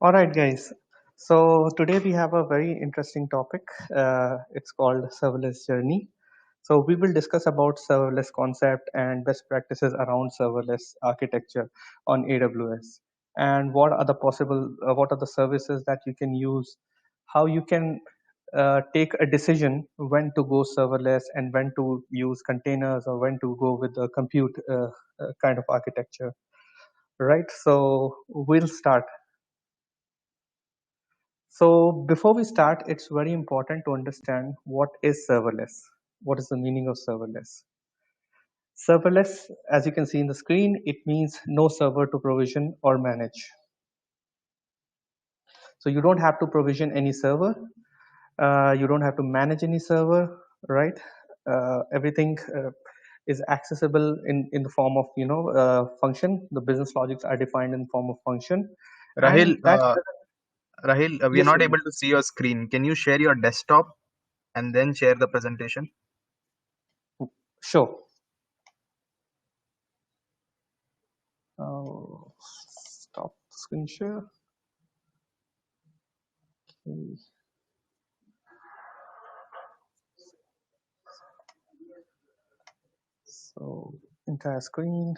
All right, guys. So today we have a very interesting topic. It's called serverless journey. So we will discuss about serverless concept and best practices around serverless architecture on AWS, and what are the services that you can use, how you can take a decision when to go serverless and when to use containers or when to go with the compute kind of architecture. Right. So we'll start. So before we start, it's very important to understand what is serverless. What is the meaning of serverless? Serverless, as you can see in the screen, it means no server to provision or manage. So you don't have to provision any server. You don't have to manage any server, right? Everything is accessible in the form of function. The business logics are defined in form of function, Rahil, and that we are yes, not Vinay. able to see your screen. Can you share your desktop and then share the presentation? Sure. Stop screen share. Okay. So entire screen.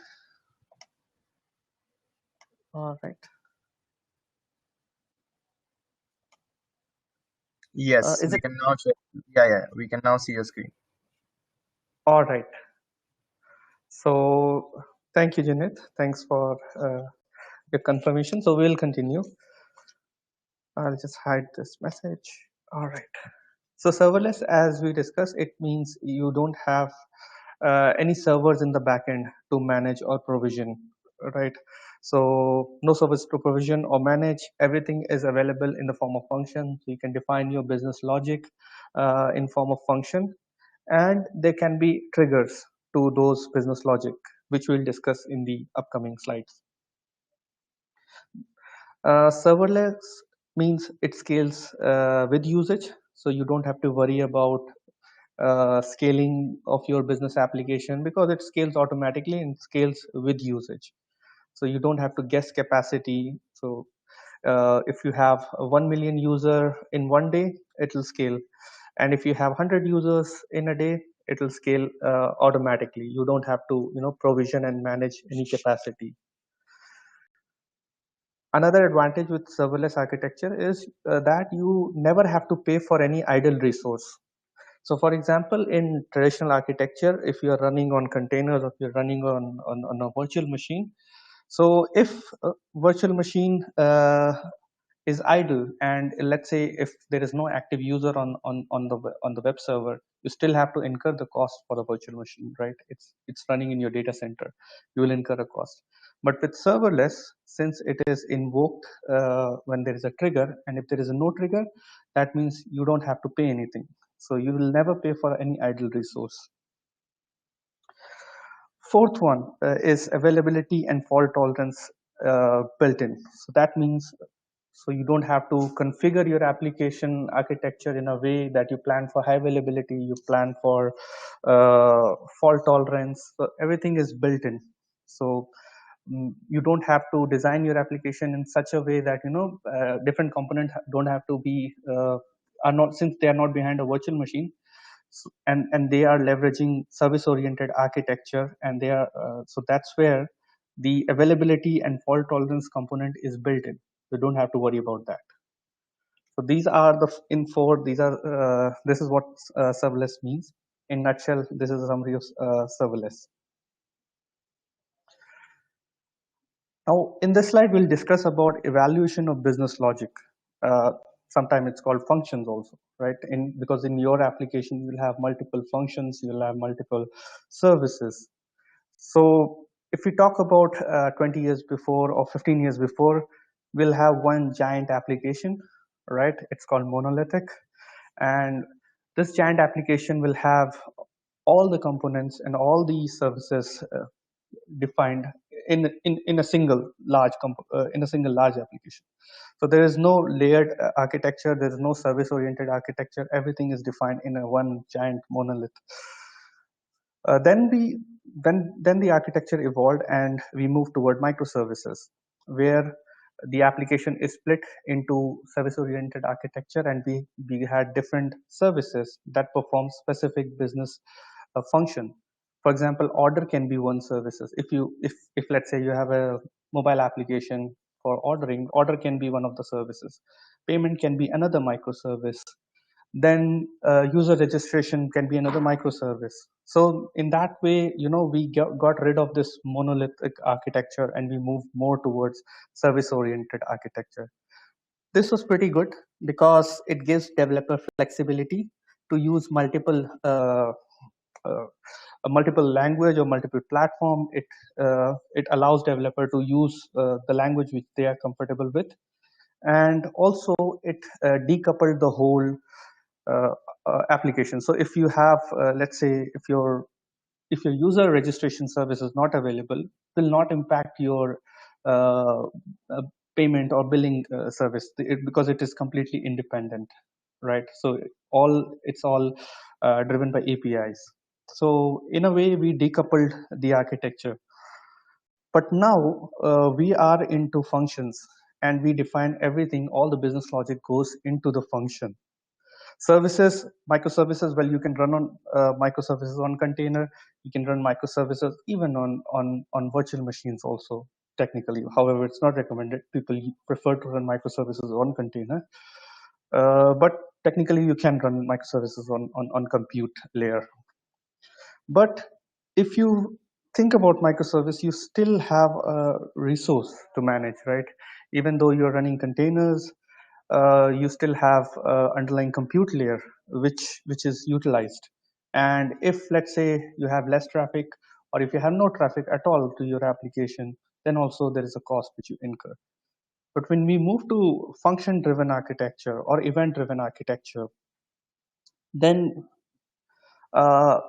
All right. Yes, Is we it can now share. Yeah, we can now see your screen. all right? So thank you, Janet. Thanks for your confirmation. So we'll continue. I'll just hide this message. All right. So serverless, as we discussed, it means you don't have any servers in the backend to manage or provision, right? So no servers to provision or manage. Everything is available in the form of function. So you can define your business logic in form of function, and there can be triggers to those business logic, which we'll discuss in the upcoming slides. Serverless means it scales with usage, so you don't have to worry about scaling of your business application because it scales automatically and scales with usage. So you don't have to guess capacity. So if you have 1 million user in one day, it will scale, and if you have 100 users in a day, it will scale automatically. You don't have to provision and manage any capacity. Another advantage with serverless architecture is that you never have to pay for any idle resource. So for example, in traditional architecture, if you're running on containers or if you're running on a virtual machine, so if a virtual machine is idle, and let's say if there is no active user on the web server, you still have to incur the cost for the virtual machine, right? It's running in your data center. You will incur a cost. But with serverless, since it is invoked when there is a trigger, and if there is a no trigger, that means you don't have to pay anything. So you will never pay for any idle resource. Fourth one is availability and fault tolerance built in. So that means, so you don't have to configure your application architecture in a way that you plan for high availability, you plan for fault tolerance. So everything is built in. So you don't have to design your application in such a way that different components don't have to be are not, since they are not behind a virtual machine. And they are leveraging service oriented architecture, and they are so that's where the availability and fault tolerance component is built in. You don't have to worry about that. So these are the in four. These are this is what serverless means in nutshell. This is a summary of serverless. Now, in this slide, we'll discuss about evaluation of business logic. Sometimes it's called functions also, right? Because in your application, you'll have multiple functions, you'll have multiple services. So if we talk about 20 years before or 15 years before, we'll have one giant application, right? It's called monolithic. And this giant application will have all the components and all the services defined in a single large in a single large application. So there is no layered architecture, there is no service oriented architecture. Everything is defined in a one giant monolith. Then the architecture evolved, and we moved toward microservices, where the application is split into service-oriented architecture, and we had different services that perform specific business function. For example, order can be one services. If let's say you have a mobile application for ordering, order can be one of the services. Payment can be another microservice. Then user registration can be another microservice. So in that way, we got rid of this monolithic architecture and we moved more towards service oriented architecture. This was pretty good because it gives developer flexibility to use uh, a multiple language or multiple platform. It allows developer to use the language which they are comfortable with, and also it decoupled the whole uh, application. So if you have, let's say, if your user registration service is not available, will not impact your uh, uh, payment or billing service because it is completely independent, right? So it's all driven by APIs. So in a way, we decoupled the architecture. But now we are into functions, and we define everything. All the business logic goes into the function. Services, microservices, well, you can run on microservices on container. You can run microservices even on virtual machines also, technically. However, it's not recommended. People prefer to run microservices on container. But technically, you can run microservices on compute layer. But if you think about microservice, you still have a resource to manage, right? Even though you're running containers, you still have underlying compute layer which is utilized. And if let's say you have less traffic, or if you have no traffic at all to your application, then also there is a cost which you incur. But when we move to function driven architecture or event driven architecture, then uh,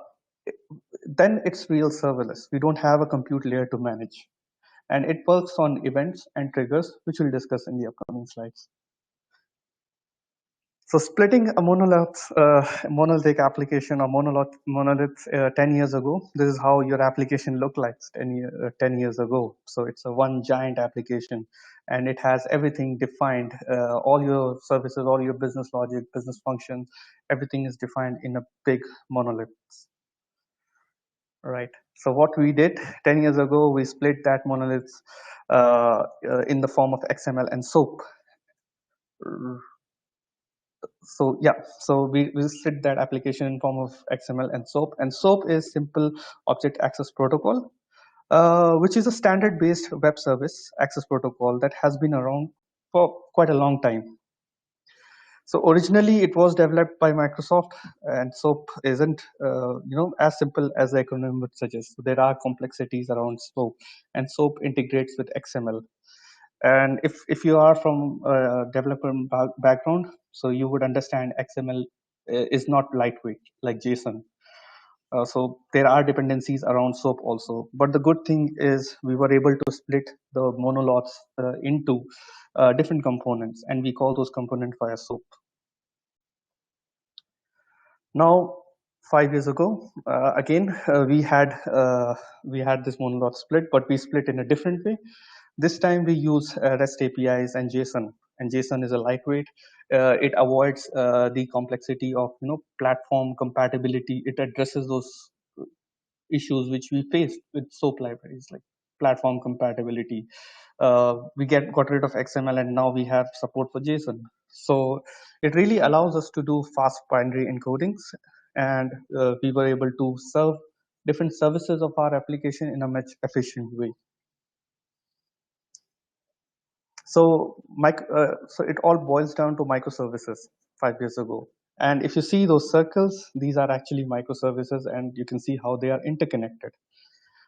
then it's real serverless. We don't have a compute layer to manage, and it works on events and triggers, which we'll discuss in the upcoming slides. So splitting a monolithic application or monolith 10 years ago, this is how your application looked like 10 years ago. So it's a one giant application, and it has everything defined. All your services, all your business logic, business functions, everything is defined in a big monolith. Right. So what we did 10 years ago, we split that monoliths in the form of XML and SOAP. So yeah, so we split that application in form of XML and SOAP. And SOAP is Simple Object Access Protocol, which is a standard-based web service access protocol that has been around for quite a long time. So originally it was developed by Microsoft, and SOAP isn't as simple as the acronym would suggest. So there are complexities around SOAP, and SOAP integrates with XML. And if you are from a developer background, so you would understand XML is not lightweight like JSON. So there are dependencies around SOAP also. But the good thing is we were able to split the monoliths into different components, and we call those components via SOAP. Now, 5 years ago, again, we had this monolith split, but we split in a different way. This time we use REST APIs and JSON, and JSON is a lightweight. It avoids the complexity of platform compatibility. It addresses those issues which we faced with SOAP libraries like platform compatibility. We got rid of XML, and now we have support for JSON. So it really allows us to do fast binary encodings, and we were able to serve different services of our application in a much efficient way. So it all boils down to microservices 5 years ago. And if you see those circles, these are actually microservices, and you can see how they are interconnected.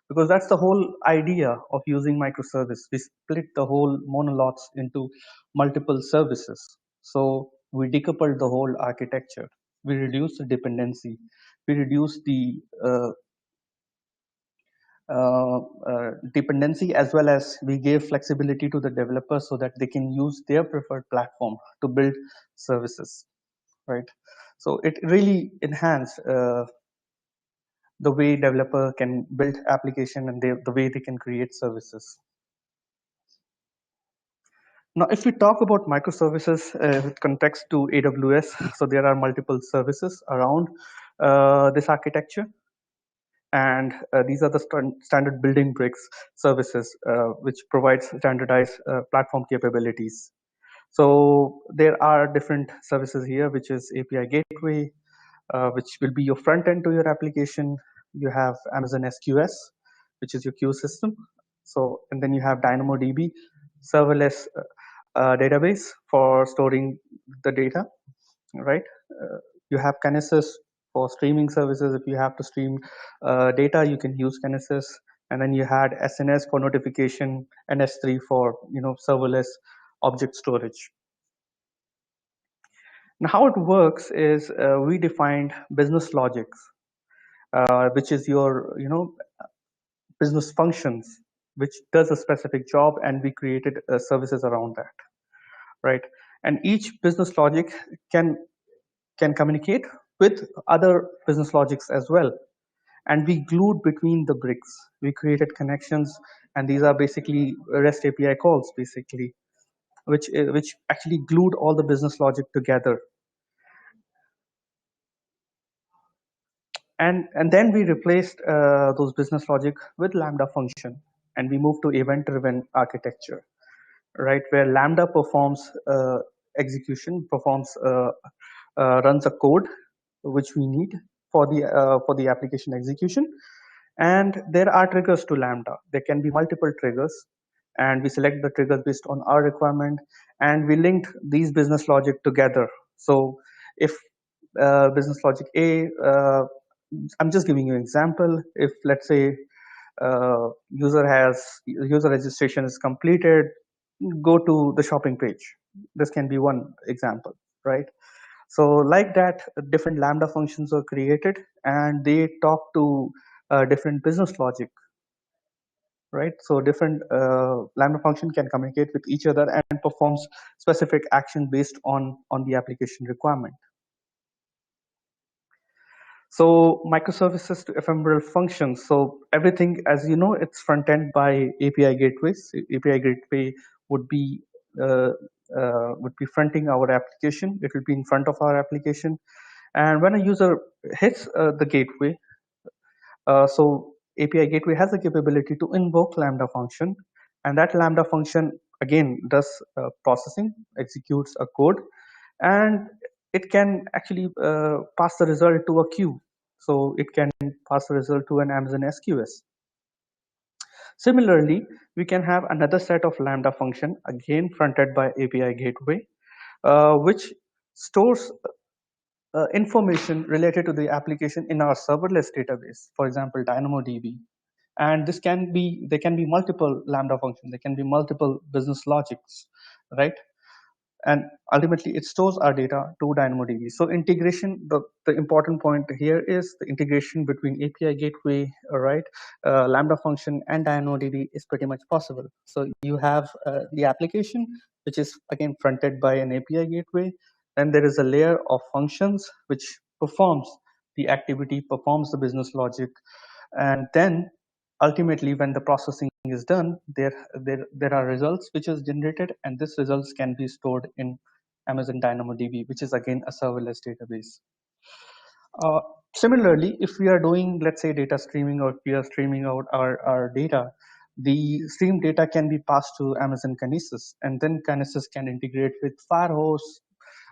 Because that's the whole idea of using microservice. We split the whole monoliths into multiple services. So we decoupled the whole architecture. We reduced the dependency. We reduced the dependency, as well as we gave flexibility to the developers so that they can use their preferred platform to build services, right? So it really enhanced the way developer can build application and the way they can create services. Now, if we talk about microservices with context to AWS, so there are multiple services around this architecture, and these are the standard building bricks services which provides standardized platform capabilities. So there are different services here, which is API gateway, which will be your front end to your application. You have Amazon SQS, which is your queue system. So, and then you have DynamoDB, serverless database for storing the data, right? You have Kinesis for streaming services. If you have to stream data, you can use Kinesis. And then you had SNS for notification, and S3 for serverless object storage. Now, how it works is we defined business logics, which is your business functions, which does a specific job, and we created services around that, right? And each business logic can communicate with other business logics as well. And we glued between the bricks. We created connections, and these are basically REST API calls, basically, which actually glued all the business logic together. And then we replaced those business logic with Lambda function, and we moved to event-driven architecture, right? Where Lambda performs execution, runs a code which we need for the application execution, and there are triggers to Lambda. There can be multiple triggers, and we select the triggers based on our requirement, and we linked these business logic together. So if business logic A, I'm just giving you an example. If let's say user registration is completed, go to the shopping page. This can be one example, right? So like that, different Lambda functions are created, and they talk to different business logic, right? So different Lambda function can communicate with each other and performs specific action based on the application requirement. So microservices to ephemeral functions. So everything, as you know, it's front end by API gateways. API gateway would be fronting our application. It will be in front of our application, and when a user hits the gateway, so API gateway has the capability to invoke Lambda function, and that Lambda function again does processing, executes a code, and it can actually pass the result to a queue. So it can pass the result to an Amazon SQS. Similarly, we can have another set of Lambda function, again fronted by API gateway, which stores information related to the application in our serverless database, for example, DynamoDB. And there can be multiple Lambda functions, there can be multiple business logics, right? And ultimately it stores our data to DynamoDB. So integration, the important point here is the integration between API gateway, right, Lambda function and DynamoDB is pretty much possible. So you have the application, which is again fronted by an API gateway. Then there is a layer of functions which performs the activity, performs the business logic, and then ultimately when the processing is done, there are results which is generated, and these results can be stored in Amazon DynamoDB, which is again a serverless database. uh, Similarly, if we are doing, let's say, data streaming, or we are streaming out our data, the stream data can be passed to Amazon Kinesis, and then Kinesis can integrate with Firehose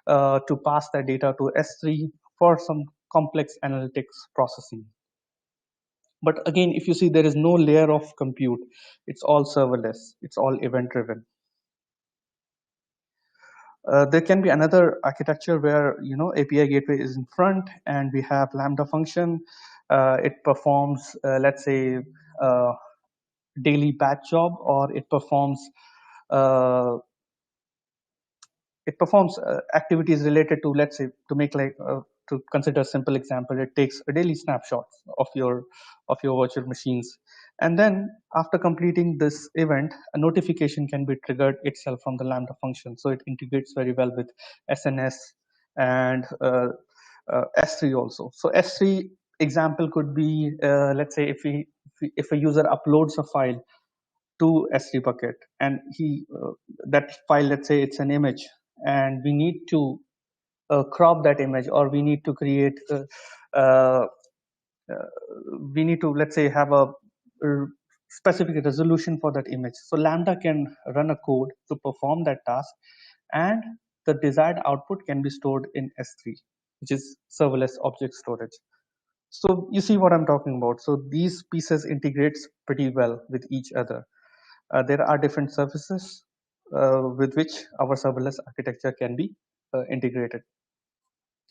to pass that data to S3 for some complex analytics processing. But again, if you see, there is no layer of compute. It's all serverless. It's all event-driven. There can be another architecture where API gateway is in front, and we have Lambda function. It performs, let's say, daily batch job, or it performs activities related to, let's say, to make like to consider a simple example, it takes a daily snapshot of your virtual machines, and then after completing this event, a notification can be triggered itself from the Lambda function. So it integrates very well with SNS and S3 also. So S3 example could be, let's say, if a user uploads a file to S3 bucket, and that file, let's say it's an image, and we need to crop that image, or we need to create uh, we need to, let's say, have a specific resolution for that image. So Lambda can run a code to perform that task, and the desired output can be stored in S3, which is serverless object storage. So you see what I'm talking about. So these pieces integrates pretty well with each other. There are different services with which our serverless architecture can be integrated,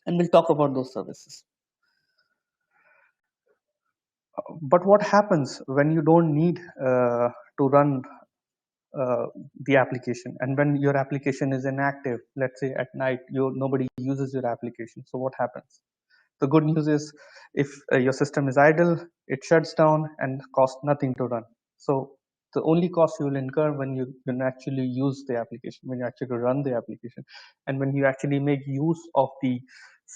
and we'll talk about those services. But what happens when you don't need to run uh, the application, and when your application is inactive? Let's say at night nobody uses your application. So what happens? The good news is, if your system is idle, it shuts down and costs nothing to run. So the only cost you will incur when you actually use the application, when you actually run the application, and when you actually make use of the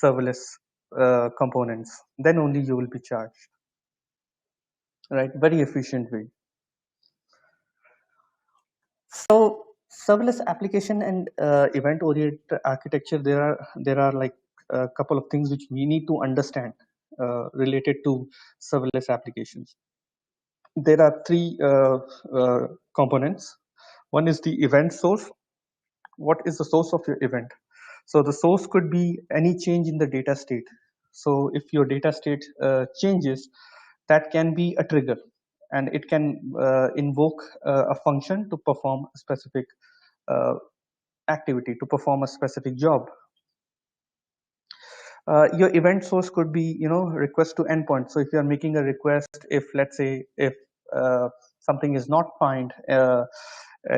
serverless components, then only you will be charged. Right? Very efficient way. So serverless application and event-oriented architecture, there are like a couple of things which we need to understand related to serverless applications. There are three components. One is the event source. What is the source of your event? So the source could be any change in the data state. So if your data state changes, that can be a trigger, and it can invoke a function to perform a specific uh, activity, to perform a specific job. Your event source could be, request to endpoint. So if you are making a request, if, let's say, if something is not found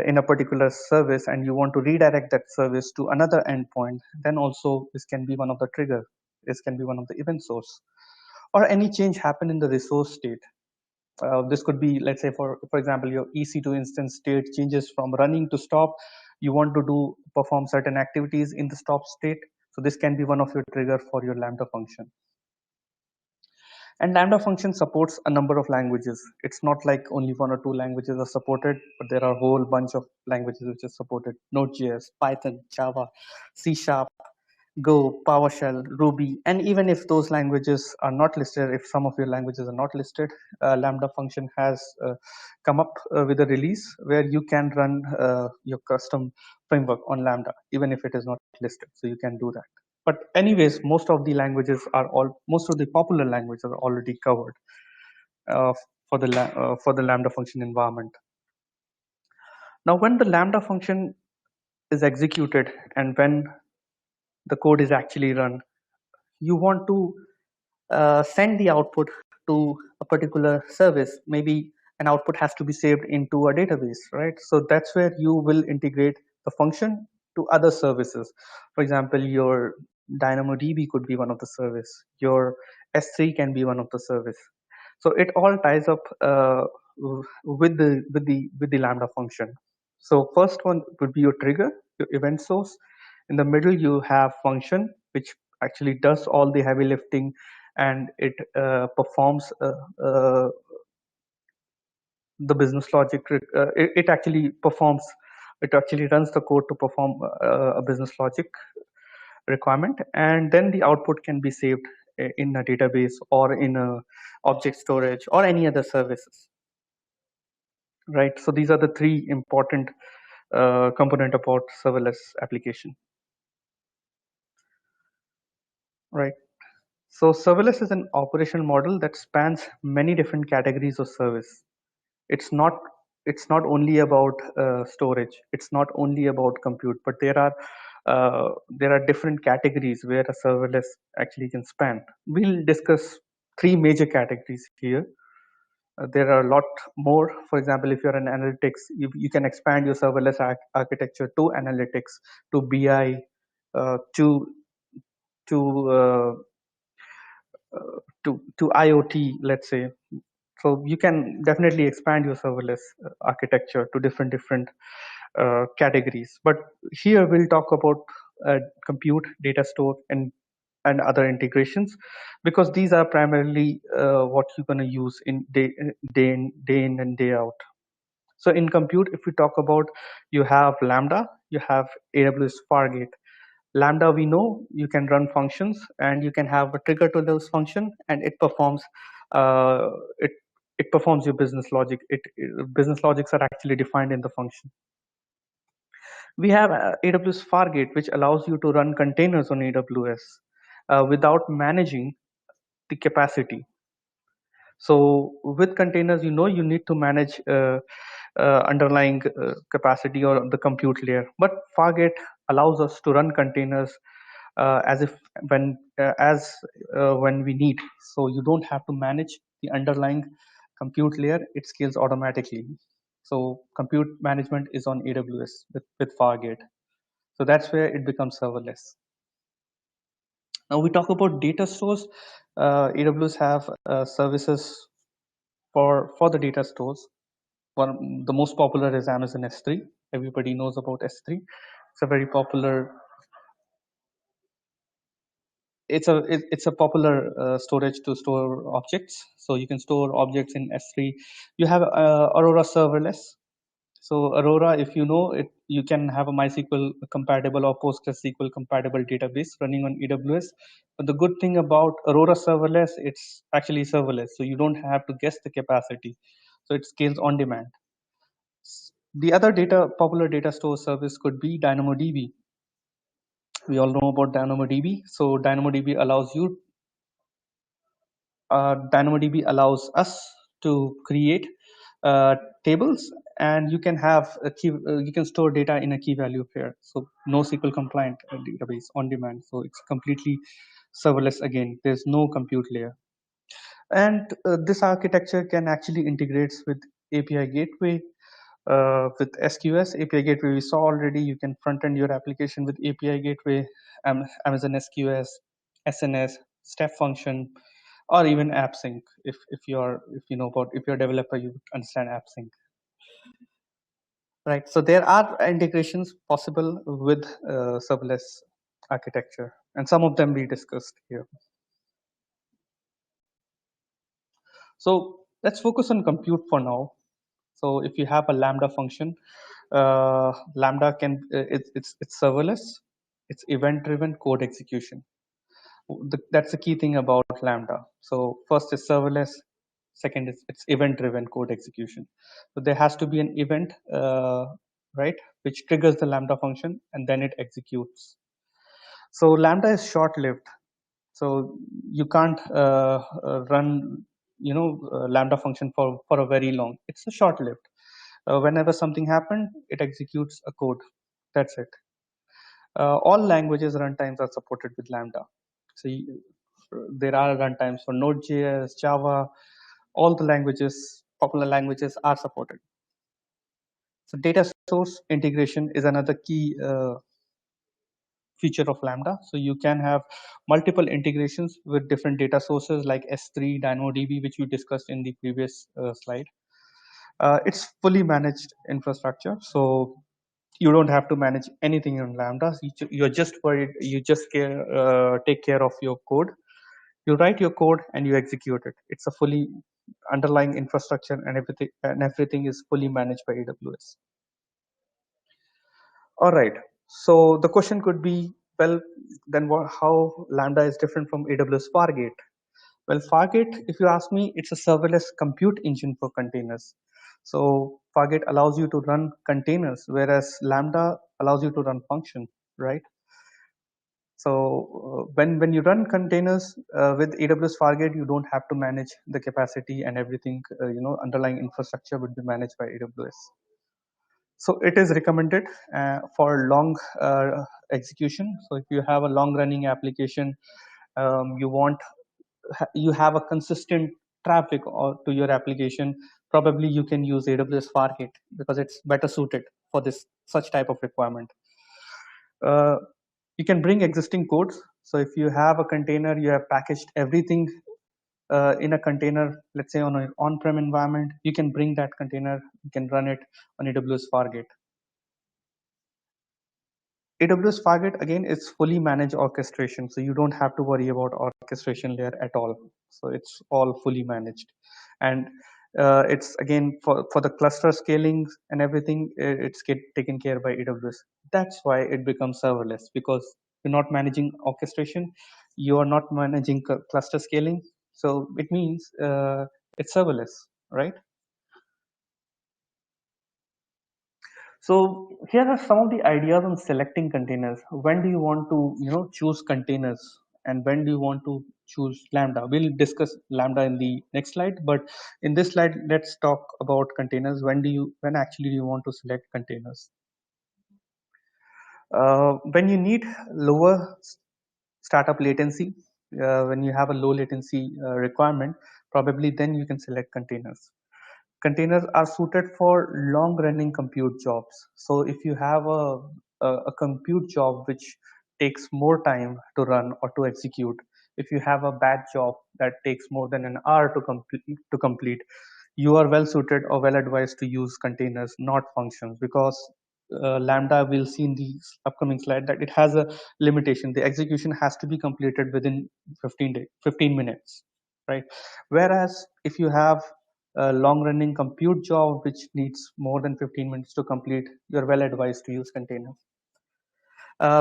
in a particular service, and you want to redirect that service to another endpoint, then also this can be one of the trigger. This can be one of the event source. Or any change happen in the resource state. This could be, let's say, for example, your EC2 instance state changes from running to stop. You want to perform certain activities in the stop state. So this can be one of your trigger for your Lambda function. And Lambda function supports a number of languages. It's not like only one or two languages are supported, but there are a whole bunch of languages which are supported: Node.js, Python, Java, C#, Go, PowerShell, Ruby. And even if those languages are not listed, if some of your languages are not listed, Lambda function has come up with a release where you can run your custom framework on Lambda, even if it is not listed. So you can do that. But anyways, most of the popular languages are already covered for the Lambda function environment. Now, when the Lambda function is executed and when the code is actually run, you want to send the output to a particular service. Maybe an output has to be saved into a database, right? So that's where you will integrate the function to other services. For example, your Dynamodb could be one of the service. Your S3 can be one of the service. So it all ties up with the Lambda function. So first one would be your trigger, your event source. In the middle, you have function, which actually does all the heavy lifting, and it performs the business logic. It actually performs. It actually runs the code to perform a business logic requirement, and then the output can be saved in a database or in a object storage or any other services. Right. So these are the three important component about serverless application. Right. So serverless is an operational model that spans many different categories of service. It's not only about storage. It's not only about compute, but there are different categories where a serverless actually can span. We'll discuss three major categories here. There are a lot more. For example, if you're an analytics, you can expand your serverless architecture to analytics, to BI, to to uh, to IoT, let's say. So you can definitely expand your serverless architecture to different categories. But here we'll talk about compute, data store, and other integrations, because these are primarily what you're going to use in day in and day out. So in compute, if we talk about, you have Lambda, you have AWS Fargate. Lambda, we know you can run functions and you can have a trigger to those function, and it performs uh, it it performs your business logic. Business logics are actually defined in the function. We have AWS Fargate, which allows you to run containers on AWS without managing the capacity. So with containers, you need to manage underlying capacity or the compute layer. But Fargate allows us to run containers as if when we need. So you don't have to manage the underlying compute layer; it scales automatically. So compute management is on AWS with Fargate. So that's where it becomes serverless. Now we talk about data stores. AWS have services for the data stores. The most popular is Amazon S3. Everybody knows about S3. It's a very popular. It's a popular storage to store objects. So you can store objects in S3. You have Aurora Serverless. So Aurora, if you know it, you can have a MySQL compatible or PostgreSQL compatible database running on AWS. But the good thing about Aurora Serverless, it's actually serverless. So you don't have to guess the capacity. So it scales on demand. The other popular data store service could be Dynamodb. We all know about Dynamodb. So Dynamodb allows us to create tables, and you can have you can store data in a key value pair. So NoSQL compliant database on demand. So it's completely serverless again. There's no compute layer. And this architecture can actually integrates with API gateway. With SQS API gateway, we saw already you can front end your application with API gateway, Amazon SQS, SNS, step function, or even AppSync. If you're a developer, you understand AppSync, right? So there are integrations possible with serverless architecture, and some of them we discussed here. So let's focus on compute for now. So if you have a Lambda function, Lambda it's serverless, it's event-driven code execution. That's the key thing about Lambda. So first is serverless, second is it's event-driven code execution. So there has to be an event, right, which triggers the Lambda function and then it executes. So Lambda is short-lived. So you can't run Lambda function for a very long. It's a short-lived. Whenever something happened, it executes a code. That's it. All languages runtimes are supported with Lambda. So there are runtimes for Node.js, Java, all the languages, popular languages are supported. So data source integration is another key feature of Lambda. So you can have multiple integrations with different data sources like S3, Dynamodb, which we discussed in the previous slide. It's fully managed infrastructure. So you don't have to manage anything in Lambda. You're just worried. You just take care of your code. You write your code and you execute it. It's a fully underlying infrastructure, and everything is fully managed by AWS. All right. So the question could be, well, then how Lambda is different from AWS Fargate? Well, Fargate, if you ask me, it's a serverless compute engine for containers. So Fargate allows you to run containers, whereas Lambda allows you to run function, right? So when you run containers with AWS Fargate, you don't have to manage the capacity and everything. Underlying infrastructure would be managed by AWS. So it is recommended for long execution. So if you have a long running application, you have a consistent traffic to your application, probably you can use AWS Fargate because it's better suited for this such type of requirement. You can bring existing codes. So if you have a container, you have packaged everything in a container, let's say on an on-prem environment, you can bring that container, you can run it on AWS Fargate. AWS Fargate, again, is fully managed orchestration. So you don't have to worry about orchestration layer at all. So it's all fully managed. And It's again for the cluster scaling and everything, it's taken care by AWS. That's why it becomes serverless, because you're not managing orchestration, you are not managing cluster scaling. So it means it's serverless, right? So here are some of the ideas on selecting containers. When do you want to, choose containers, and when do you want to choose Lambda? We'll discuss Lambda in the next slide, but in this slide, let's talk about containers. When actually do you want to select containers? When you need lower startup latency, when you have a low latency requirement, probably then you can select containers. Containers are suited for long running compute jobs. So if you have a compute job which takes more time to run or to execute, if you have a batch job that takes more than an hour to complete, you are well suited or well advised to use containers, not functions, because Lambda, we'll see in the upcoming slide that it has a limitation. The execution has to be completed within 15 minutes, right? Whereas if you have a long running compute job which needs more than 15 minutes to complete, you're well advised to use containers.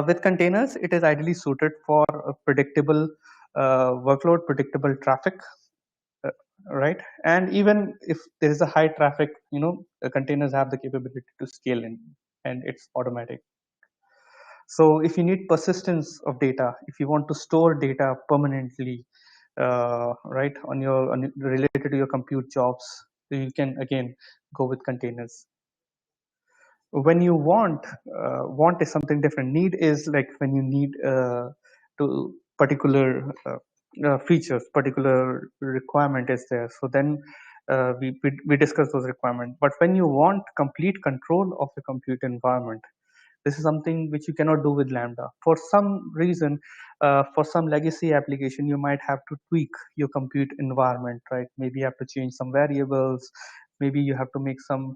With containers, it is ideally suited for a predictable workload, predictable traffic, uh, right? And even if there is a high traffic, the containers have the capability to scale in, and it's automatic. So if you need persistence of data, if you want to store data permanently, right, related to your compute jobs, you can again go with containers. When you want is something different. Need is like when you need to particular features, particular requirement is there. So then we discuss those requirements. But when you want complete control of the compute environment, this is something which you cannot do with Lambda. For some reason, for some legacy application, you might have to tweak your compute environment, right? Maybe you have to change some variables. Maybe you have to make some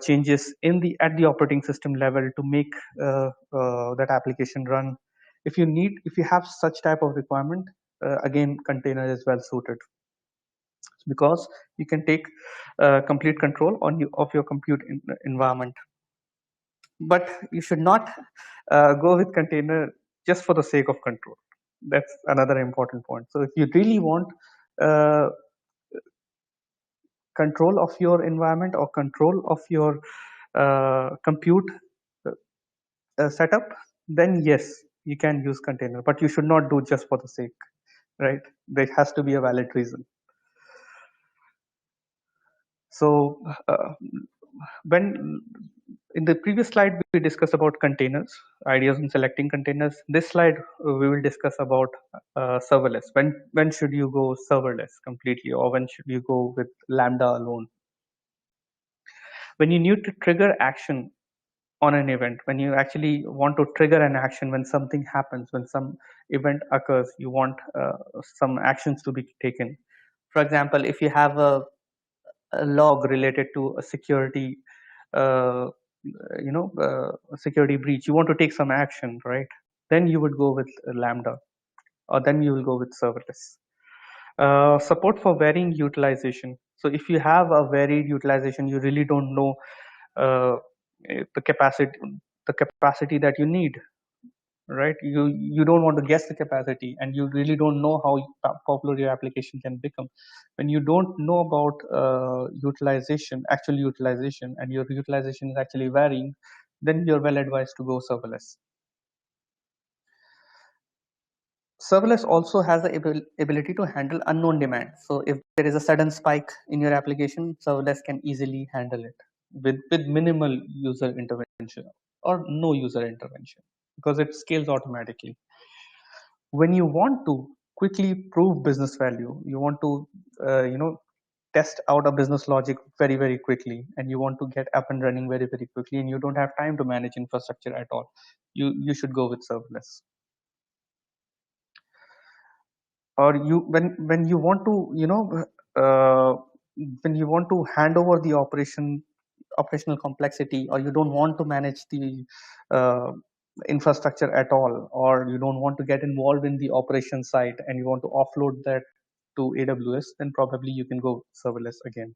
changes at the operating system level to make that application run. If you have such type of requirement, again, container is well suited, because you can take complete control of your compute environment. But you should not go with container just for the sake of control. That's another important point. So if you really want uh, control of your environment or control of your compute setup, then yes, you can use container, but you should not do just for the sake, right? There has to be a valid reason. So when in the previous slide we discussed about containers, ideas on selecting containers. This slide we will discuss about serverless. When should you go serverless completely, or when should you go with Lambda alone? When you need to trigger action on an event, when you actually want to trigger an action, when something happens, when some event occurs, you want some actions to be taken. For example, if you have a log related to a security uh, security breach, you want to take some action, right? Then you would go with Lambda, or then you will go with serverless. Support for varying utilization. So if you have a varied utilization, you really don't know uh, the capacity that you need, right? You don't want to guess the capacity, and you really don't know how popular your application can become. When you don't know about actual utilization, and your utilization is actually varying, then you're well advised to go serverless. Serverless also has the ability to handle unknown demand. So if there is a sudden spike in your application, serverless can easily handle it with minimal user intervention or no user intervention, because it scales automatically. When you want to quickly prove business value, you want to test out a business logic very, very quickly, and you want to get up and running very, very quickly, and you don't have time to manage infrastructure at all, you should go with serverless. Or when you want to uh, when you want to hand over the operational complexity, or you don't want to manage the uh, infrastructure at all, or you don't want to get involved in the operation side and you want to offload that to AWS, then probably you can go serverless again.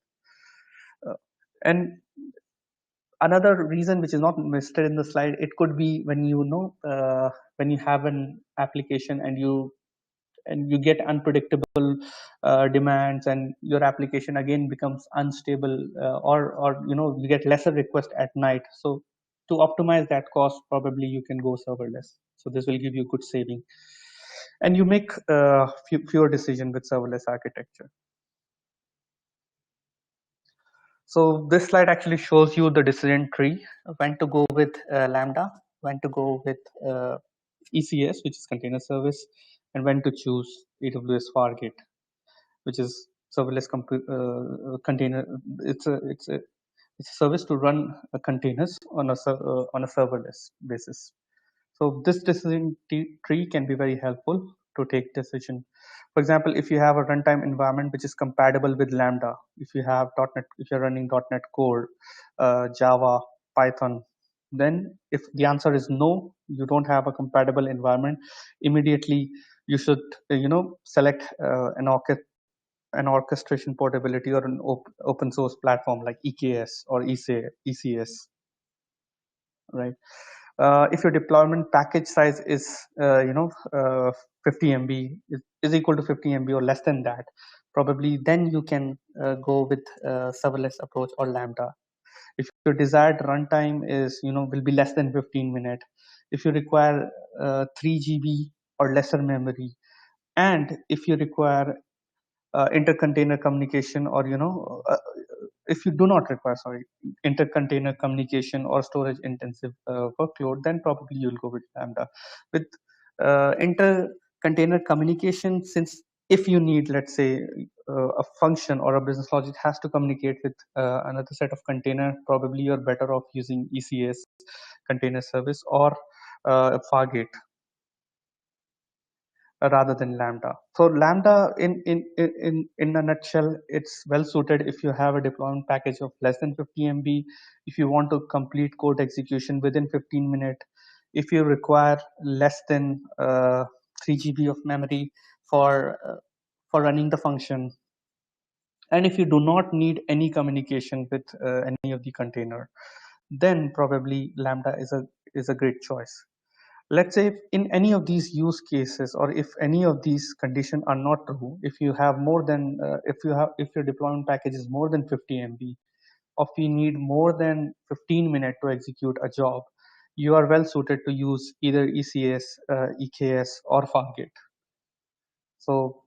And another reason which is not listed in the slide, it could be when when you have an application and you get unpredictable demands, and your application again becomes unstable, or you get lesser requests at night. So to optimize that cost, probably you can go serverless. So this will give you good saving, and you make fewer decisions with serverless architecture. So this slide actually shows you the decision tree, when to go with Lambda, when to go with ECS, which is container service, and when to choose AWS Fargate, which is serverless container. It's a service to run containers on on a serverless basis. So this decision tree can be very helpful to take decision. For example, if you have a runtime environment which is compatible with Lambda, if you have .NET, if you're running .NET Core, Java, Python, then if the answer is no, you don't have a compatible environment, immediately you should select an orchestration portability or an open source platform like EKS or ECS, right? If your deployment package size is 50 MB is equal to 50 MB or less than that, probably then you can go with serverless approach or Lambda. If your desired runtime is will be less than 15 minutes, if you require 3 GB or lesser memory, and if you require inter-container communication, or if you do not require, sorry, inter-container communication or storage intensive workload, then probably you'll go with Lambda. With inter-container communication, since if you need, let's say, a function or a business logic has to communicate with another set of container, probably you're better off using ECS container service or Fargate rather than Lambda. So Lambda, in a nutshell, it's well suited if you have a deployment package of less than 50 MB, if you want to complete code execution within 15 minutes, if you require less than 3 GB of memory for running the function, and if you do not need any communication with any of the container, then probably Lambda is a great choice. Let's say in any of these use cases, or if any of these conditions are not true, if you have more than if your deployment package is more than 50 MB, or if you need more than 15 minutes to execute a job, you are well suited to use either ECS, EKS, or Fargate. So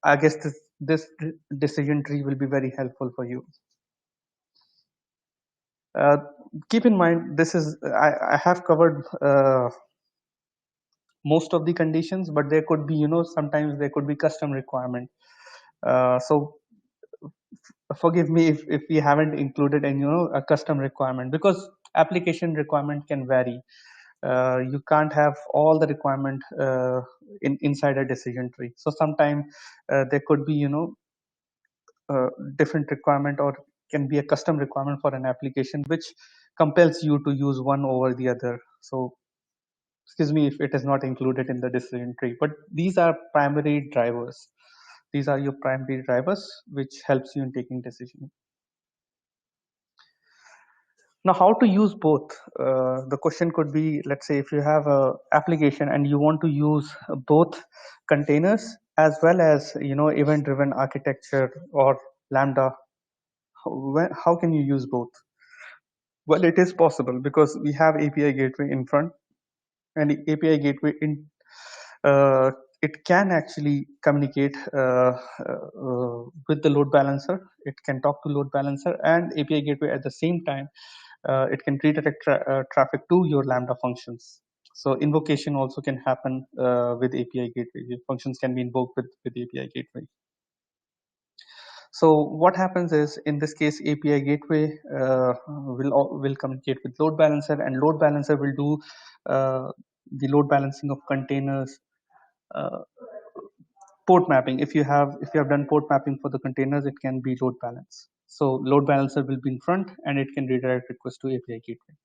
I guess this decision tree will be very helpful for you. uh, Keep in mind, this is I have covered most of the conditions, but there could be sometimes there could be custom requirement. So forgive me if we haven't included any a custom requirement, because application requirement can vary. You can't have all the requirement inside a decision tree. So sometimes there could be different requirement, or can be a custom requirement for an application which compels you to use one over the other. So excuse me if it is not included in the decision tree, but these are primary drivers. These are your primary drivers which helps you in taking decision. Now, how to use both? The question could be, let's say if you have a application and you want to use both containers as well as event driven architecture or Lambda, how can you use both? Well, it is possible because we have API gateway in front, and the API gateway uh, it can actually communicate with the load balancer. It can talk to load balancer and API gateway at the same time. It can redirect traffic to your Lambda functions. So invocation also can happen with API gateway. Your functions can be invoked with API gateway. So what happens is, in this case, API gateway will communicate with load balancer, and load balancer will do the load balancing of containers. Uh, Port mapping. If you have done port mapping for the containers, it can be load balance. So load balancer will be in front, and it can redirect request to API gateway.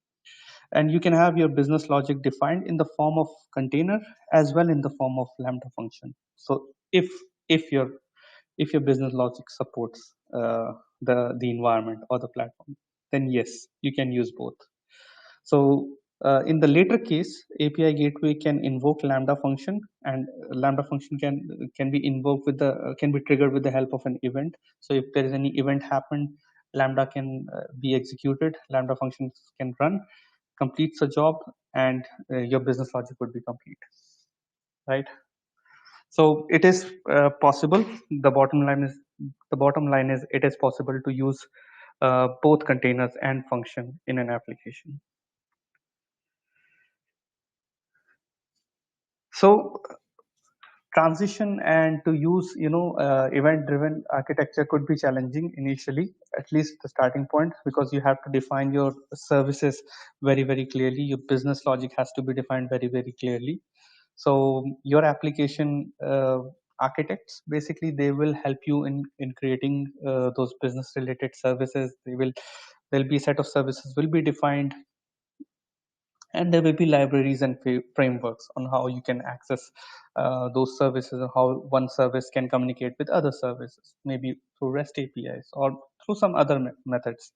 And you can have your business logic defined in the form of container as well in the form of Lambda function. So if your business logic supports the environment or the platform, then yes, you can use both. So in the later case, API gateway can invoke Lambda function, and Lambda function can be invoked with the can be triggered with the help of an event. So if there is any event happened, Lambda can be executed. Lambda functions can run, completes the job, and your business logic would be complete, right? So it is possible. The bottom line is it is possible to use both containers and function in an application. So transition and to use event driven architecture could be challenging initially, at least the starting point, because you have to define your services very clearly. Your business logic has to be defined very clearly. So your application architects, basically, they will help you in creating those business related services. There'll be a set of services will be defined, and there will be libraries and frameworks on how you can access those services, or how one service can communicate with other services, maybe through REST APIs or through some other methods.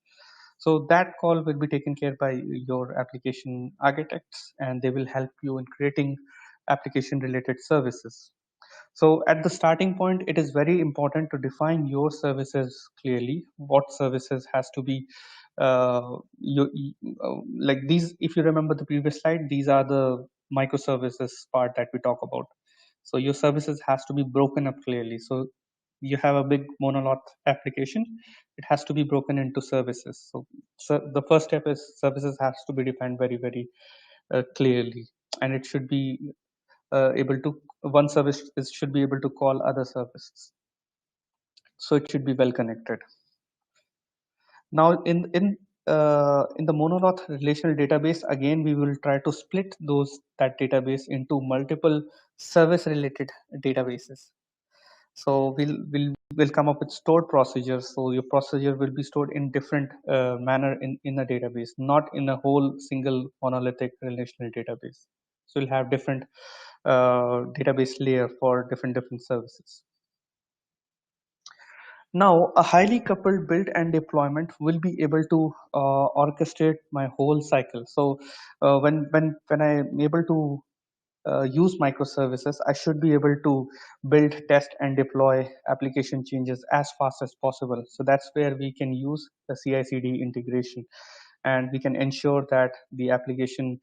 So that call will be taken care by your application architects, and they will help you in creating application related services. So at the starting point, it is very important to define your services clearly. What services has to be like these. If you remember the previous slide, these are the microservices part that we talk about. So your services has to be broken up clearly. So you have a big monolith application, it has to be broken into services. So the first step is services has to be defined very clearly, and it should be able to one service should be able to call other services, so it should be well connected. Now in the monolith relational database, again we will try to split that database into multiple service related databases. So we'll come up with stored procedures. So your procedure will be stored in different manner in a database, not in a whole single monolithic relational database. So you'll have different database layer for different services. Now, a highly coupled build and deployment will be able to orchestrate my whole cycle. So when I'm able to use microservices, I should be able to build, test, and deploy application changes as fast as possible. So that's where we can use the CI/CD integration, and we can ensure that the application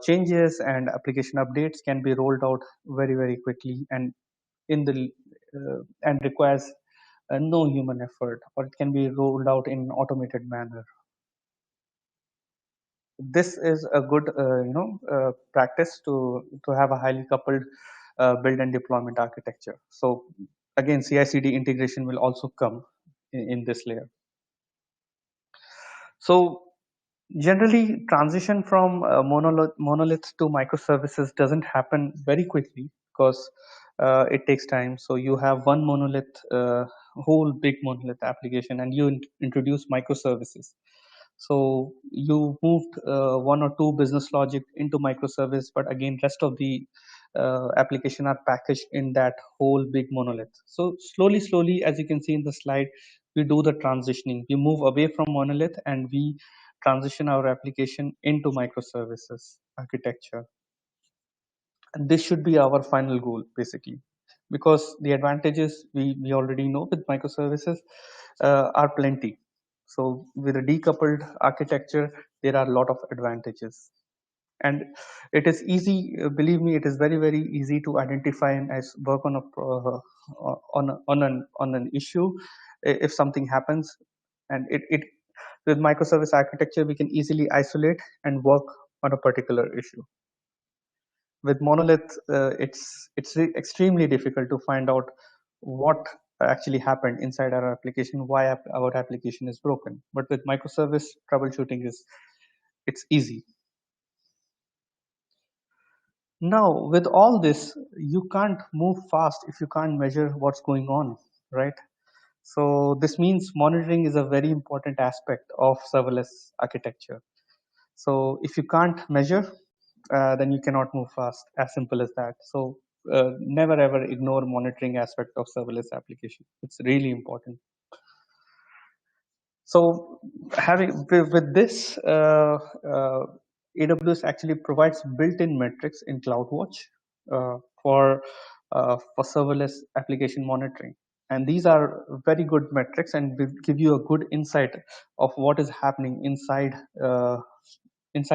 changes and application updates can be rolled out very quickly, and in the and requires no human effort, or it can be rolled out in an automated manner. This is a good practice to have a highly coupled build and deployment architecture. So again, CI/CD integration will also come in this layer. So generally, transition from monolith to microservices doesn't happen very quickly, because it takes time. So you have one monolith, whole big monolith application, and you introduce microservices. So you moved one or two business logic into microservice, but again, rest of the application are packaged in that whole big monolith. So slowly, as you can see in the slide, we do the transitioning. We move away from monolith and we transition our application into microservices architecture. And this should be our final goal, basically, because the advantages we already know with microservices are plenty. So with a decoupled architecture, there are a lot of advantages. And it is easy, believe me, it is very easy to identify and as work on an issue if something happens. And it with microservice architecture, we can easily isolate and work on a particular issue. With monolith, it's extremely difficult to find out what actually happened inside our application, why our application is broken. But with microservice, troubleshooting it's easy. Now, with all this, you can't move fast if you can't measure what's going on, right? So this means monitoring is a very important aspect of serverless architecture. So if you can't measure, then you cannot move fast. As simple as that. So never ever ignore monitoring aspect of serverless application. It's really important. So having with this, AWS actually provides built-in metrics in CloudWatch uh, for for serverless application monitoring, and these are very good metrics and will give you a good insight of what is happening inside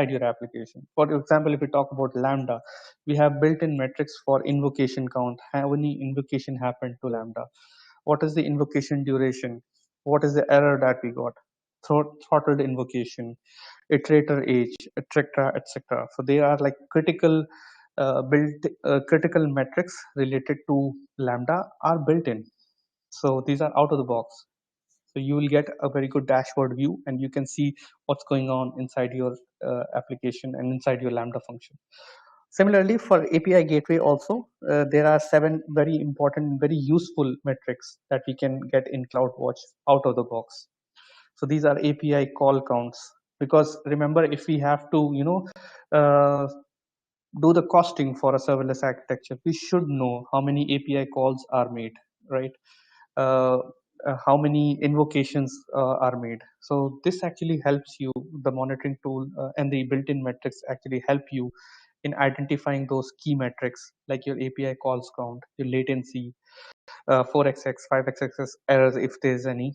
your application. For example, if we talk about Lambda, we have built-in metrics for invocation count. How many invocation happened to Lambda? What is the invocation duration? What is the error that we got? Throttled invocation, iterator age, etc., etc. So they are like critical metrics related to Lambda are built in. So these are out of the box. So you will get a very good dashboard view, and you can see what's going on inside your application and inside your Lambda function. Similarly, for API gateway also, there are 7 very important, very useful metrics that we can get in CloudWatch out of the box. So these are API call counts, because remember, if we have to, uh, do the costing for a serverless architecture, we should know how many API calls are made, right? uh, how many invocations are made. So this actually helps you, the monitoring tool and the built-in metrics actually help you in identifying those key metrics like your API calls count, your latency, 4xx, 5xx errors if there's any,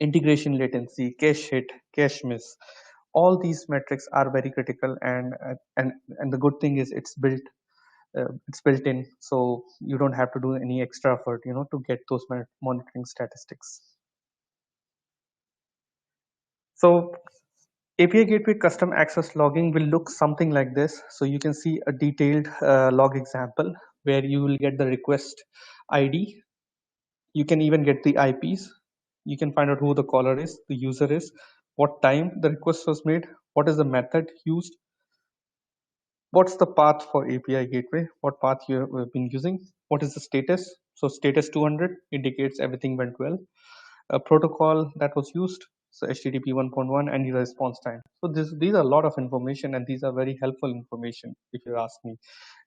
integration latency, cache hit, cache miss. All these metrics are very critical, and the good thing is it's built in, so you don't have to do any extra effort, to get those monitoring statistics. So API gateway custom access logging will look something like this. So you can see a detailed log example where you will get the request ID. You can even get the IPs. You can find out who the caller is, the user is, what time the request was made, what is the method used, what's the path for API gateway, what path you have been using, what is the status. So status 200 indicates everything went well. A protocol that was used, so HTTP 1.1, and your response time. So these are a lot of information, and these are very helpful information. If you ask me,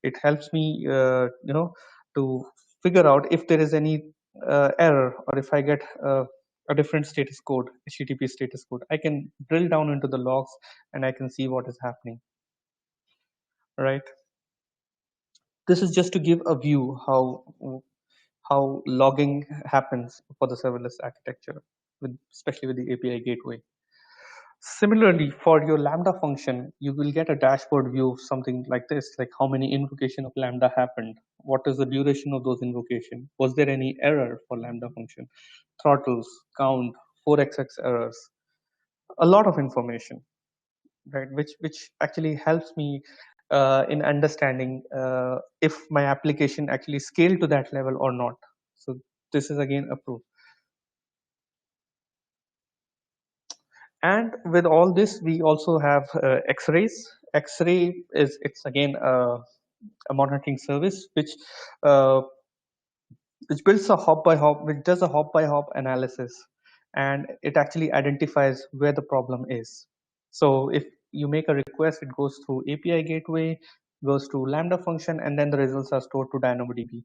it helps me, to figure out if there is any error, or if I get a different status code, HTTP status code. I can drill down into the logs, and I can see what is happening. Right. This is just to give a view how logging happens for the serverless architecture, especially with the API gateway. Similarly, for your Lambda function, you will get a dashboard view of something like this, like how many invocation of Lambda happened, what is the duration of those invocation, was there any error for Lambda function, throttles, count, 4xx errors, a lot of information, right? Which actually helps me in understanding if my application actually scaled to that level or not. So this is again a proof. And with all this, we also have X-rays. X-ray it's again a monitoring service uh, which builds a hop by hop, which does a hop by hop analysis, and it actually identifies where the problem is. So if you make a request, it goes through API gateway, goes to Lambda function, and then the results are stored to Dynamodb.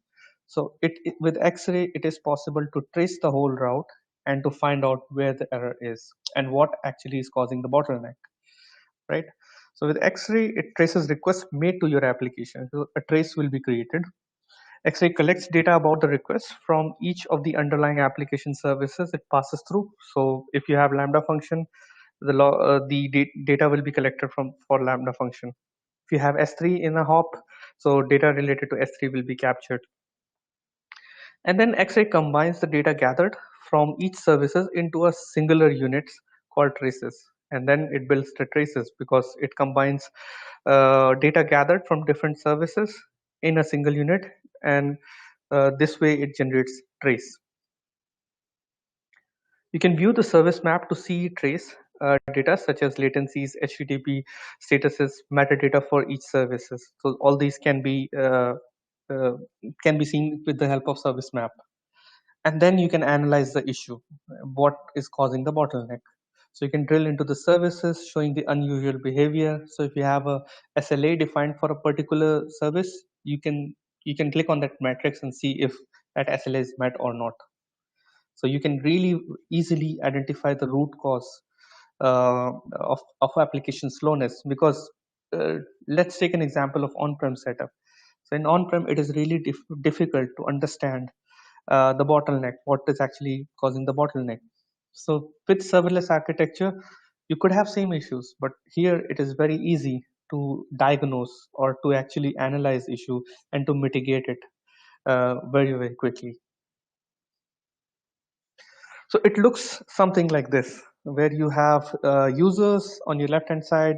So with X-ray, it is possible to trace the whole route and to find out where the error is and what actually is causing the bottleneck, right? So with X-ray, it traces requests made to your application. So a trace will be created. X-ray collects data about the request from each of the underlying application services it passes through. So if you have Lambda function, the data will be collected from for Lambda function. If you have S3 in a hop, so data related to S3 will be captured. And then X-ray combines the data gathered from each services into a singular unit called traces. And then it builds the traces because it combines data gathered from different services in a single unit, and this way it generates trace. You can view the service map to see trace data such as latencies, HTTP statuses, metadata for each services. So all these uh, can be seen with the help of service map. And then you can analyze the issue, what is causing the bottleneck. So you can drill into the services showing the unusual behavior. So if you have a SLA defined for a particular service, you can click on that matrix and see if that SLA is met or not. So you can really easily identify the root cause of application slowness, because let's take an example of on-prem setup. So in on-prem, it is really difficult to understand the bottleneck, what is actually causing the bottleneck. So with serverless architecture, you could have same issues, but here it is very easy to diagnose or to actually analyze issue and to mitigate it very quickly. So it looks something like this, where you have users on your left hand side.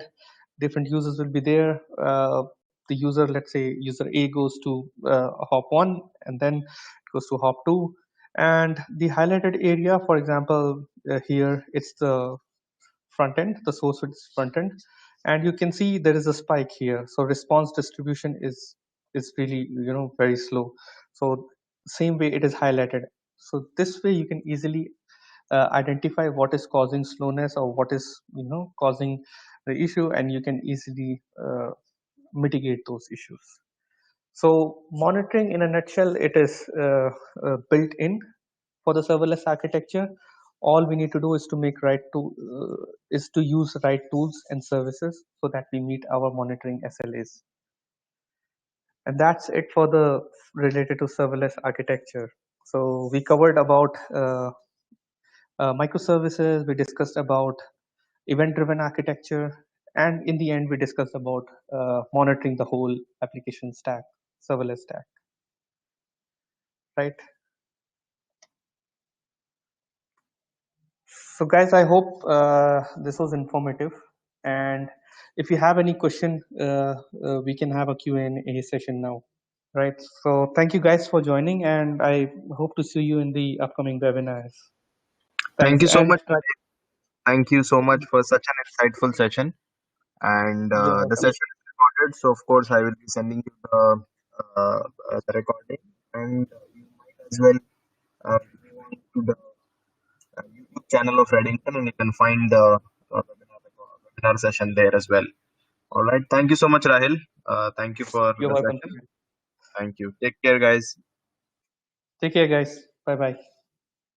Different users will be there. The user, let's say user A goes to hop 1, and then goes to hop 2. And the highlighted area, for example, here it's the front end, the source is front end. And you can see there is a spike here. So response distribution is really, very slow. So same way it is highlighted. So this way you can easily identify what is causing slowness, or what is causing the issue, and you can easily mitigate those issues. So monitoring, in a nutshell, it is built in for the serverless architecture. All we need to do is to make is to use right tools and services so that we meet our monitoring SLAs. And that's it for the related to serverless architecture. So we covered about microservices, we discussed about event-driven architecture, and in the end, we discussed about monitoring the whole application stack, serverless stack, right? So guys, I hope this was informative. And if you have any question, we can have a Q&A session now, right? So thank you guys for joining, and I hope to see you in the upcoming webinars. Thank Thanks. you so And much. Thank you so much for such an insightful session. And you're the welcome. session is recorded, so of course I will be sending you the recording, and you might as well go on to the YouTube channel of Redington, and you can find the webinar session there as well. All right. Thank you so much, Rahil. Thank you for You're the welcome. session. Thank you. Take care, guys. Take care, guys. Bye-bye.